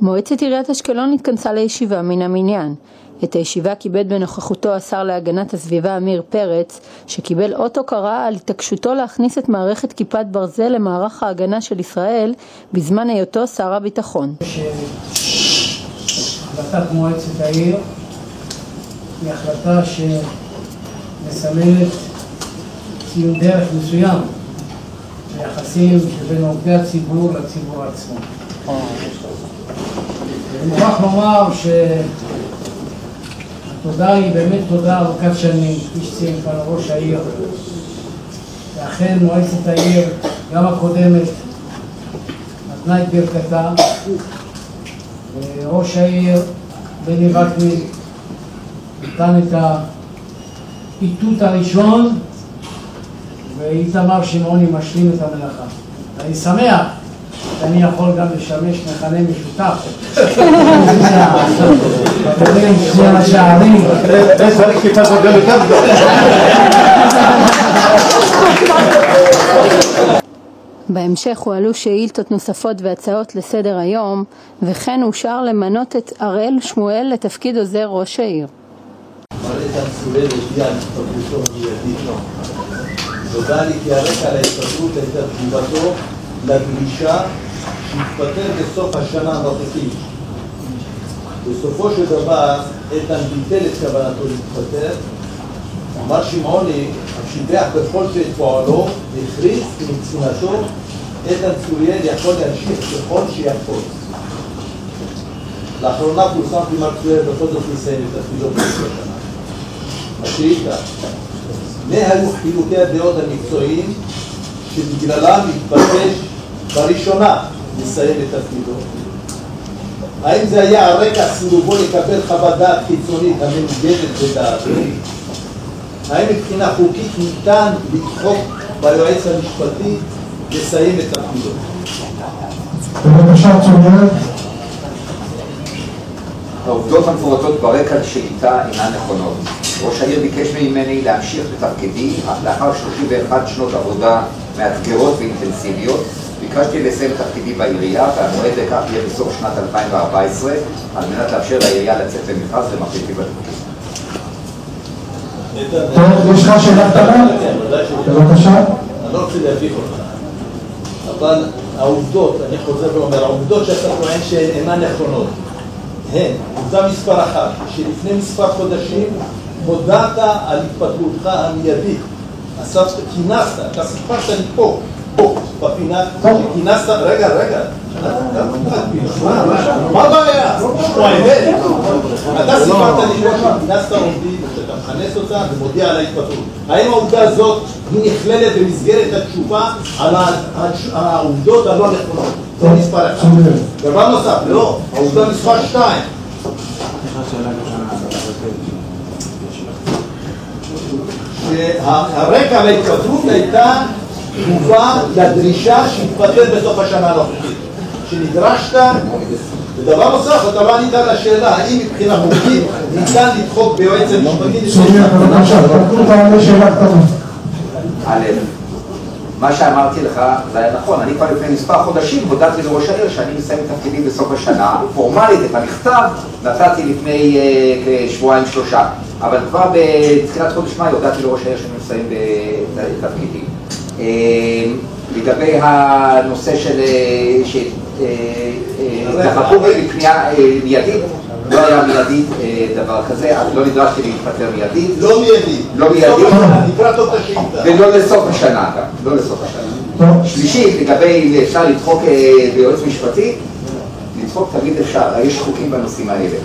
מועצת עיריית אשקלון התכנסה לישיבה מן המניין. את הישיבה כיבד בנוכחותו השר להגנת הסביבה אמיר פרץ, שקיבל אות הוקרה על התעקשותו להכניס את מערכת כיפת ברזל למערך ההגנה של ישראל בזמן היותו שר הביטחון. החלטת מועצת העיר היא החלטה שמסמלת ציון דרך מסוים ביחסים שבין עובדי הציבור לציבור עצמו. אני מוכרח לומר שהתודה היא באמת תודה ארוכת שנים, כפי שציין כאן ראש העיר. ואכן מועצת העיר, גם הקודמת, נתנה את ברכתה, וראש העיר בני וקנין נתן את האיתות הראשון, ואיתמר שמעוני משלים את המלאכה. אני שמח שאני יכול גם לשמש מכנה משותף. חברים, שני ראשי הערים. בהמשך הועלו שאילתות נוספות והצעות לסדר היום, וכן אושר למנות את אראל שמואל לתפקיד עוזר ראש העיר. תודה לי כי הרקע להסתכלות הייתה תגובתו לדרישה שהתפטר בסוף השנה הנוכחית. בסופו של דבר איתן ביטל את כוונתו להתפטר. מר שמעוני שיבח בכל שאת פועלו והכריז כי מבחינתו איתן צוריאל יכול להמשיך בכל שיכול. לאחרונה פורסם כי מר צוריאל בכל זאת לסיים את תפקידו בסוף השנה. השאילתה, מה היו חילוקי הדעות המקצועיים שבגללם התבקש בראשונה לסיים את תפקידו? האם זה היה על רקע סירובו לקבל חוות דעת חיצונית המנוגדת לדעתו? האם מבחינה חוקית ניתן לדחוק ביועץ המשפטי לסיים את תפקידו? בבקשה, צוריאל. העובדות המפורטות ברקע לשאילתה אינן נכונות. ראש העיר ביקש ממני להמשיך בתפקידי אך לאחר 31 שנות עבודה מאתגרות ואינטנסיביות. ביקשתי לסיים את תפקידי בעירייה, והמועד לכך יהיה בסוף שנת 2014 על מנת לאפשר לעירייה לצאת למכרז למחליפי בתפקיד. יש לך שאלה קטנה? בבקשה. אני לא רוצה להביך אותך, אבל העובדות, אני חוזר ואומר, העובדות שאתה טוען שהן אינן נכונות הן, עובדה מספר אחת, שלפני מספר חודשים הודעת על התפטרותך המיידית. כינסת, אתה סיפרת לי פה בפינה, שכינסת, רגע, מה הבעיה? אתה סיפרת לי פה שכינסת עובדים, שאתה מכנס אותה ומודיע על ההתפטרות. האם העובדה הזאת היא נכללת במסגרת התשובה על העובדות הלא נכונות? זה מספר אחד. דבר נוסף, לא, העובדה מספר 2. שהרקע להתפטרות הייתה תגובה לדרישה שהתפטר בסוף השנה הנוכחית. שנדרשת, ודבר נוסף, אתה לא ענית על השאלה, האם מבחינה חוקית ניתן לדחוק ביועץ המשפטי? צוריאל, בבקשה, תקנו פעם לשאלה קטנה. א', מה שאמרתי לך זה היה נכון, אני כבר לפני מספר חודשים הודעתי לראש העיר שאני מסיים את תפקידי בסוף השנה. פורמלית את המכתב נתתי לפני כשבועיים שלושה, אבל כבר בתחילת חודש מאי הודעתי לראש העיר שאני מסיים את תפקידי. לגבי הנושא של דחקו בפנייה מיידית, לא היה מיידית דבר כזה, לא נדרשתי להתפטר מיידית. לא מיידית. לא מיידית. נקרא טוב את השאילתה. ולא לסוף השנה גם, לא לסוף השנה. שלישית, לגבי אפשר לדחוק ביועץ משפטי, לדחוק תמיד אפשר, יש חוקים בנושאים האלה.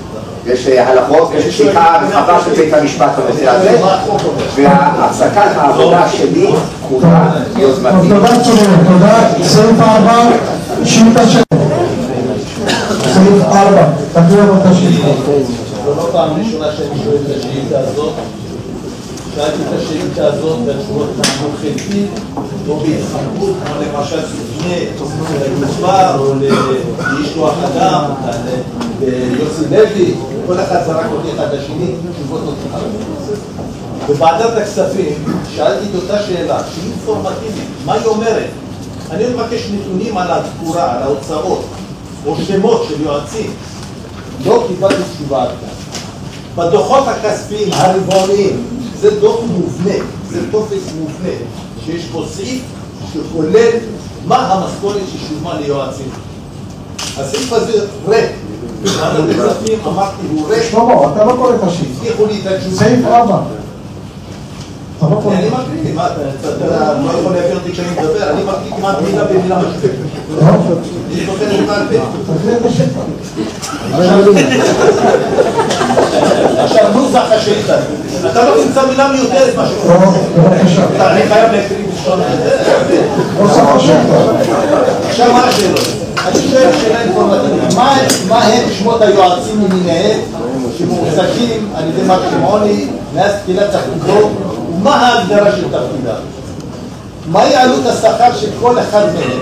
יש הלכות, יש פסיקה רחבה של בית המשפט בנושא הזה, והפסקת העבודה שלי קרובה מיוזמתי. תודה צוריאל, תודה. סעיף 4, שאילתה של... סעיף 4, תביאו לו את השאילתה. זו לא פעם ראשונה שאני שואל את השאילתה הזאת. שאלתי את השאילתה הזאת והתשובות נתנו חלקית, או בהתחמקות, כמו למשל ספני לגזבר, או לאיש כוח אדם, ליוסי לוי, כל אחד זרק אותי אחד לשני, תשובות נותנים עליו. בוועדת הכספים שאלתי את אותה שאלה, שהיא אינפורמטיבית, מה היא אומרת? אני מבקש נתונים על התקורה, על ההוצאות. או שמות של יועצים, לא קיבלתי תשובה עד כאן. בדוחות הכספיים הרבעוניים, זה דוח מובנה, זה טופס מובנה, שיש פה סעיף שכולל מה המשכורת ששולמה ליועצים. הסעיף הזה ריק. ועדת הכספים אמרתי הוא ריק. שלמה, אתה לא קורא את השיט. הבטיחו לי את התשובה. סעיף 4. אני מקריא, מה אתה לא יכול להעביר אותי כשאני מדבר, אני מקריא כמעט מילה במילה משפט. אני זוכר את מעלפה. עכשיו נוסח השאילתה, אתה לא תמצא מילה מיותרת משהו. בבקשה. אני חייב להקריא בשלום. נוסח השאילתה. עכשיו מה השאלות? אני שואל שאלה אינפורמטיבית, מה הם שמות היועצים למיניהם שמועסקים על ידי מר שמעוני מאז תחילת תפקידו ומה ההגדרה של תפקידה? מהי עלות השכר של כל אחד מהם?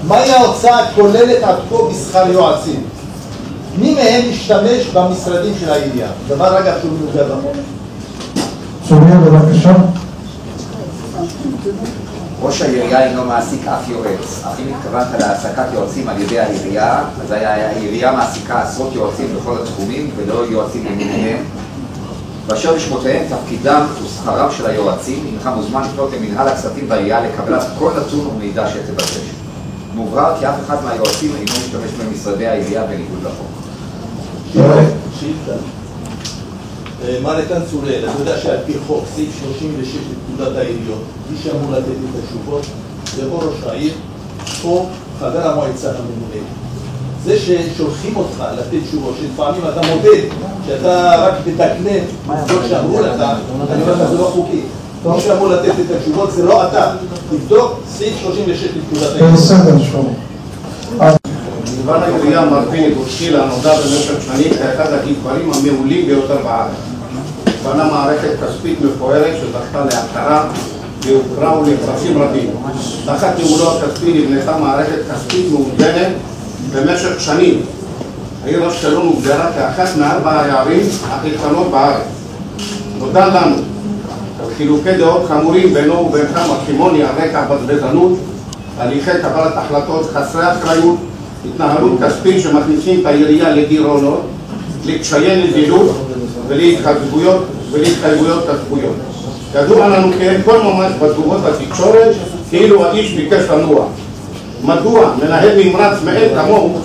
מהי ההוצאה הכוללת עד כה בשכר יועצים? מי מהם משתמש במשרדים של העירייה? דבר אגב שהוא מנוגע בחוק. סוריה בבקשה. ראש העירייה אינו מעסיק אף יועץ, אך אם התכוונת להעסקת יועצים על ידי העירייה, אז העירייה מעסיקה עשרות יועצים בכל התחומים ולא יועצים למיניהם. באשר לשמותיהם, תפקידם ושכרם של היועצים, אינך מוזמן לפנות למנהל הכספים בעירייה לקבלת כל נתון ומידע שתבקש. מוברר כי אף אחד מהיועצים אינו משתמש במשרדי העירייה בניגוד לחוק. שאילתה. מר איתן צוראל, אתה יודע שעל פי חוק, סעיף 36 לפקודת העיריות, מי שאמור לתת את התשובות זה או ראש העיר או חבר המועצה הממונה. זה ששולחים אותך לתת תשובות, שלפעמים אתה מודד, שאתה רק מתקנן תבדוק שאמרו לך, אני אומר לך זה לא חוקי. מי שאמור לתת את התשובות זה לא אתה. תבדוק סעיף 36 לפקודת העיריות. בסדר, שלמה. מלבד העירייה מר פיני בוסקילה נודע במשך שנים כאחד הגזברים המעולים ביותר בארץ. בנה מערכת כספית מפוארת שזכתה להכרה והוכרה ולפרסים רבים. תחת ניהולו הכספי נבנתה מערכת כספית מאוזנת במשך שנים. העיר אשקלון הוגדרה כאחת מארבע הערים האיתנות בארץ. נודע לנו על חילוקי דעות חמורים בינו ובינך מר שמעוני על רקע בזבזנות, הליכי קבלת החלטות חסרי אחריות, התנהלות כספית שמכניסים את העירייה לגירעונות, לקשיי נזילות ולהתחייבויות כספיות. ידוע לנו כי כל ממש בתגובות בתקשורת כאילו האיש ביקש לנוע. מדוע מנהל נמרץ מעט כמוהו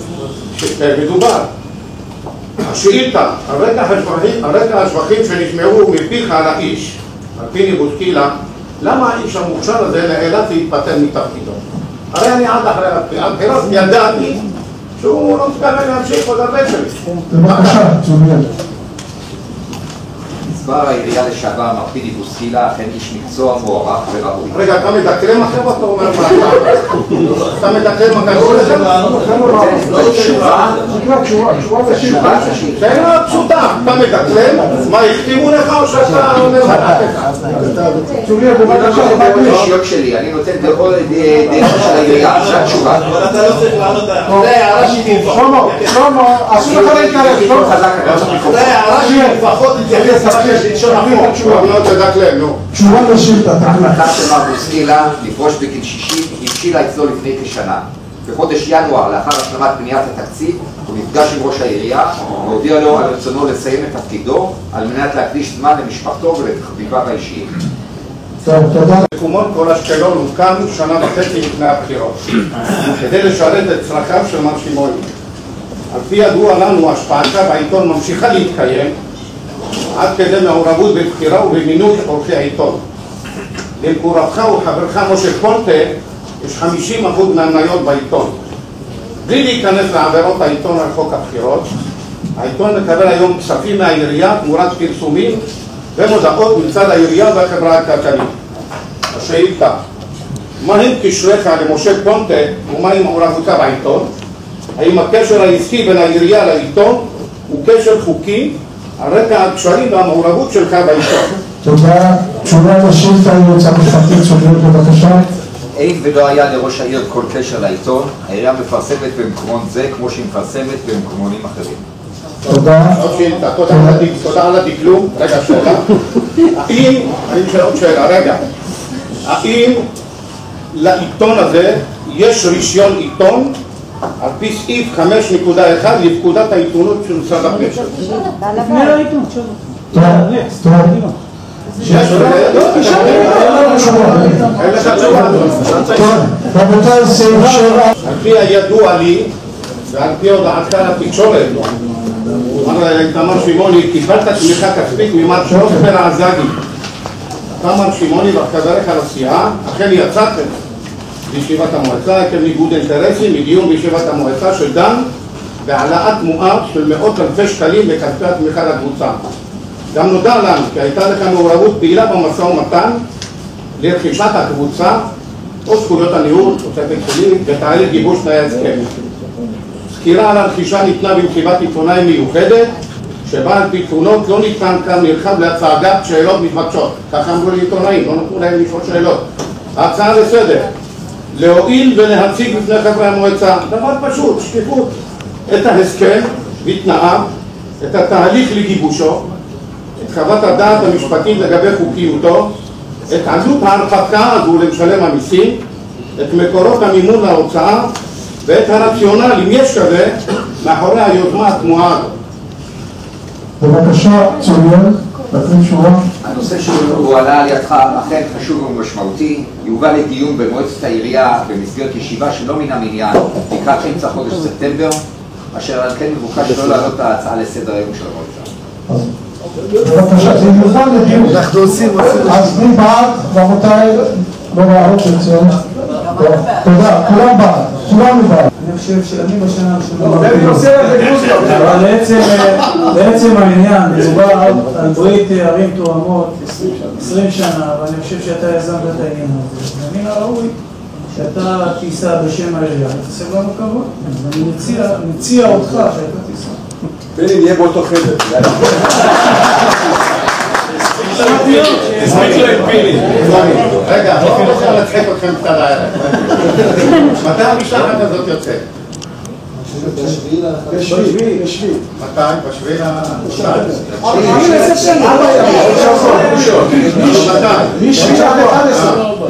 מדובר? השאילתה, על רקע השבחים שנשמעו מפיך על האיש, על פיני בוסקילה, למה האיש המוכשר הזה נאלץ להתפטר מתפקידו? הרי אני עד אחרי הבחירות ידעתי שהוא לא מתכוון להמשיך עוד הרבה שלי. בבקשה, סוריה. גזבר העירייה לשעבר מר פיני בוסקילה אכן איש מקצוע מוערך וראוי. רגע, אתה מדקלם אחר ואתה אומר מה אתה מדקלם אחר? שאלה פשוטה, אתה מדקלם? מה, החתימו לך או שאתה אומר מה? סוריה בבקשה. אישיות שלי, אני נותן בכל דרך של העירייה, עכשיו תשובה. אבל אתה לא צריך לענות זה הערה שלי. שלמה, אסור לך להתקרב. זה הערה שלי לפחות להתייחס למה שלשון החוק. לא תדקלם, נו. תשובה לשאילתה. ההחלטה של מר בוסקילה לפרוש בגיל 60 הבשילה אצלו לפני כשנה. בחודש ינואר, לאחר השלמת בניית התקציב, הוא נפגש עם ראש העירייה והודיע לו על רצונו לסיים את תפקידו על מנת להקדיש זמן למשפחתו ולתחביביו האישיים. טוב, תודה. מקומות כל אשקלון הוקם שנה וחצי לפני הבחירות כדי לשרת את צרכיו של מר שמעוני. על פי ידוע לנו, השפעתה בעיתון ממשיכה להתקיים עד כדי מעורבות בבחירה ובמינוי עורכי העיתון. למקורבך וחברך משה פונטה יש 50% מהמניות בעיתון. בלי להיכנס לעבירות העיתון על חוק הבחירות, העיתון מקבל היום כספים מהעירייה תמורת פרסומים ומודעות מצד העירייה והחברה הכלכלית. השאילתה, מהם קשריך למשה פונטה ומהם מעורבותך בעיתון? האם הקשר העסקי בין העירייה לעיתון הוא קשר חוקי על רקע הקשרים והמעורבות שלך בעיתון? תודה. תשובה לשאילתה היועץ המשפטי, סוריה בבקשה. אין ולא היה לראש העיר כל קשר לעיתון, העירייה מפרסמת במקומות זה כמו שהיא מפרסמת במקומונים אחרים. תודה. עוד שאילתה, תודה על הדקלום. רגע, שאלה. האם, אני משאל עוד שאלה, רגע. האם לעיתון הזה יש רישיון עיתון על פי סעיף 5.1 לפקודת העיתונות של משרד הפנים. תפנה לעיתון, תשאל. טוב, טוב. רבותיי, סעיף 7. על פי הידוע לי ועל פי הודעתך לתקשורת, תמר שמעוני, קיבלת תמיכה כספית ממר שופר עזגי. תמר שמעוני וחבריך לסיעה, אכן יצאתם בישיבת המועצה עקב ניגוד אינטרסים מדיון בישיבת המועצה שדן בהעלאת מואר של מאות אלפי שקלים בכספי התמיכה לקבוצה. גם נודע לנו כי הייתה לך מעורבות פעילה במשא ומתן לרכישת הקבוצה או זכויות הניהול, תוספת שלי, בתהליך גיבוש תנאי ההסכם. סקירה על הרכישה ניתנה במסיבת עיתונאים מיוחדת שבה על פי תלונות לא ניתן כאן נרחב להצגת שאלות מתבקשות. ככה אמרו לי עיתונאים, לא נתנו להם לשאול שאלות. ההצעה לסדר, להועיל ולהציג בפני חברי המועצה, דבר פשוט, שקיפות, את ההסכם ותנאיו, את התהליך לגיבושו, את חוות הדעת המשפטית לגבי חוקיותו, את עלות ההרפתקה הזו למשלם המיסים, את מקורות המימון להוצאה ואת הרציונל, אם יש כזה, מאחורי היוזמה התמוהה הזו. בבקשה, צוריאל, לתת תשובה. הנושא שהוא עלה על ידך אכן חשוב ומשמעותי, יובא לדיון במועצת העירייה במסגרת ישיבה שלא מן המניין לקראת אמצע חודש ספטמבר, אשר על כן מבוקש לא להעלות את ההצעה לסדר היום של המועצה. בבקשה, זה יוכל לדיון. אנחנו עושים. אז מי בעד, רבותיי, לא בעד לציון. תודה, כולם בעד, כולנו בעד. אני חושב שאני בשנה הראשונה, אבל לעצם העניין, מדובר על ברית ערים תואמות 20 שנה, ואני חושב שאתה יזמת את העניין הזה. ומן הראוי שאתה תיסע בשם העירייה, תעשה לנו כבוד. אז אני מציע אותך שאתה תיסע. בני, נהיה באותו חדר. רגע, אני רוצה להצחיק אתכם קצת הערב. מתי המשלחת הזאת יוצאת? בשביעי. מתי? בשביעי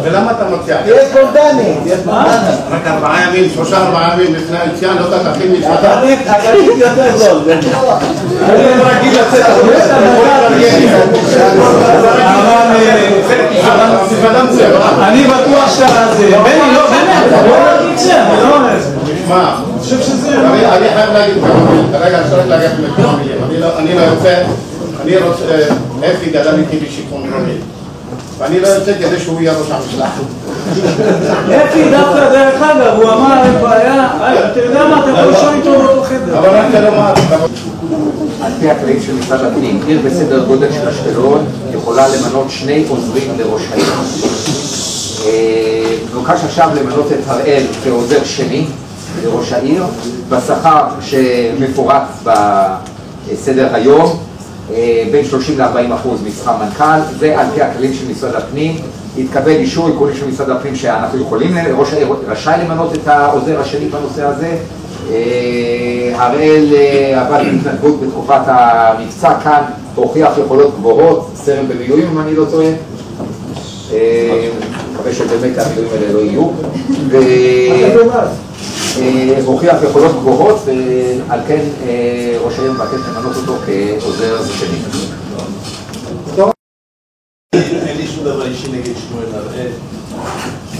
ולמה אתה מציע? תהיה ספונטני. רק 4 ימים, 3-4 ימים לפני היציאה, לא תתחיל מצווה. הגלית יותר זול. אני רגיל לצאת. אני בטוח שאתה זה. בני, לא, באמת, בוא נצא, אני לא אומר את זה. מה? אני חושב שזה... אני חייב להגיד כמה מילים. רגע, אני צריך להגיד כמה מילים. אני לא יוצא, אני רוצה, אפי גדל איתי בשיכון דרומי. ואני לא יוצא כדי שהוא יהיה ראש המשלחת. אפי דווקא דרך אגב, הוא אמר, אין בעיה, אתה יודע מה, אתה יכול לשאול איתו באותו חדר. אבל אני לא מה... על פי הכללים של משרד הפנים, עיר בסדר גודל של אשקלון יכולה למנות 2 עוזרים לראש העיר. מבוקש עכשיו למנות את הראל כעוזר שני לראש העיר, בשכר שמפורט בסדר היום, בין 30% ל-40% משכר מנכ"ל, זה על פי הכללים של משרד הפנים. התקבל אישור עקרוני של משרד הפנים שאנחנו יכולים, ראש העיר רשאי למנות את העוזר השני בנושא הזה. הראל עבד בהתנדבות בתקופת המבצע כאן, הוכיח יכולות גבוהות, סרן במילואים אם אני לא טועה. מקווה שבאמת המילואים האלה לא יהיו. הוכיח יכולות גבוהות, ועל כן ראש העיר מבקש למנות אותו כעוזר שני. אין לי שום דבר אישי נגד שמואל הראל,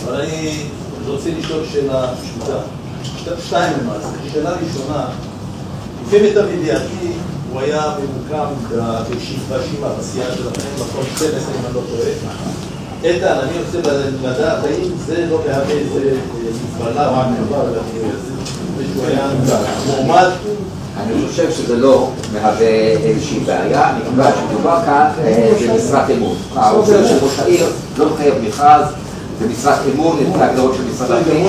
אבל אני רוצה לשאול שאלה פשוטה. 2 למעשה. שאלה ראשונה, לפי מיטב ידיעתי הוא היה ממוקם בשימה, בסיעה שלכם, מקום 12 אם אני לא טועה. איתן, אני רוצה לדעת האם זה לא מהווה איזה מגבלה ושהוא היה מועמד? אני חושב שזה לא מהווה איזושהי בעיה, מכיוון שמדובר כאן במשרת אמון. העוזר של ראש העיר לא מחייב מכרז, זה משרת אמון, את ההגדרות של משרד הפנים.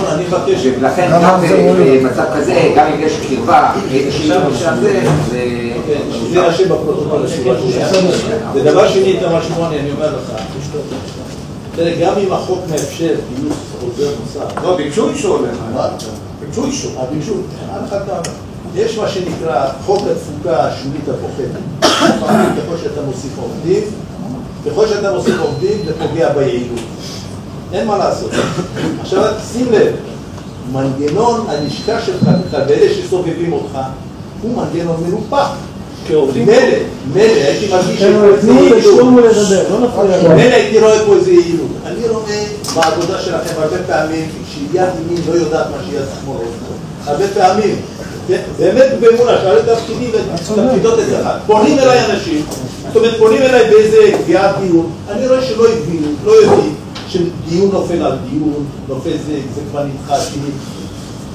ולכן גם במצב כזה, גם אם יש קרבה איזושהי בנושא הזה, זה יירשם בפרוטוקול השורה שנייה. ודבר שני, תמר שמעוני, אני אומר לך, תראה, גם אם החוק מאפשר גיוס עוזר נוסף. לא, ביקשו אישור לך. ביקשו אישור. ביקשו. יש מה שנקרא חוק התפוקה השולית הפוחתת. ככל שאתה מוסיף עובדים, זה פוגע ביעילות. אין מה לעשות. עכשיו, שים לב, מנגנון הלשכה שלך ואלה שסובבים אותך הוא מנגנון מנופח. מלא, הייתי מרגיש הייתי רואה פה איזה יעילות. אני רואה בעבודה שלכם הרבה פעמים שיד ימין לא יודעת מה שיד שמאל. הרבה פעמים, באמת באמונה, שאלה תפקידים ותפקידות את אחד. פונים אליי אנשים, זאת אומרת פונים אליי באיזה קביעת דיון, אני רואה שלא הבינו, לא יודעים שדיון נופל על דיון, נופל זה כבר נדחתי.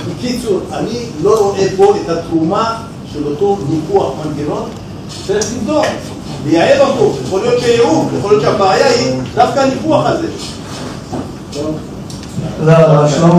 בקיצור, אני לא רואה פה את התרומה של אותו ניפוח מנגנון, צריך לבדוק, לייעל אותו, יכול להיות שיעור, יכול להיות שהבעיה היא דווקא הניפוח הזה. לא, שלמה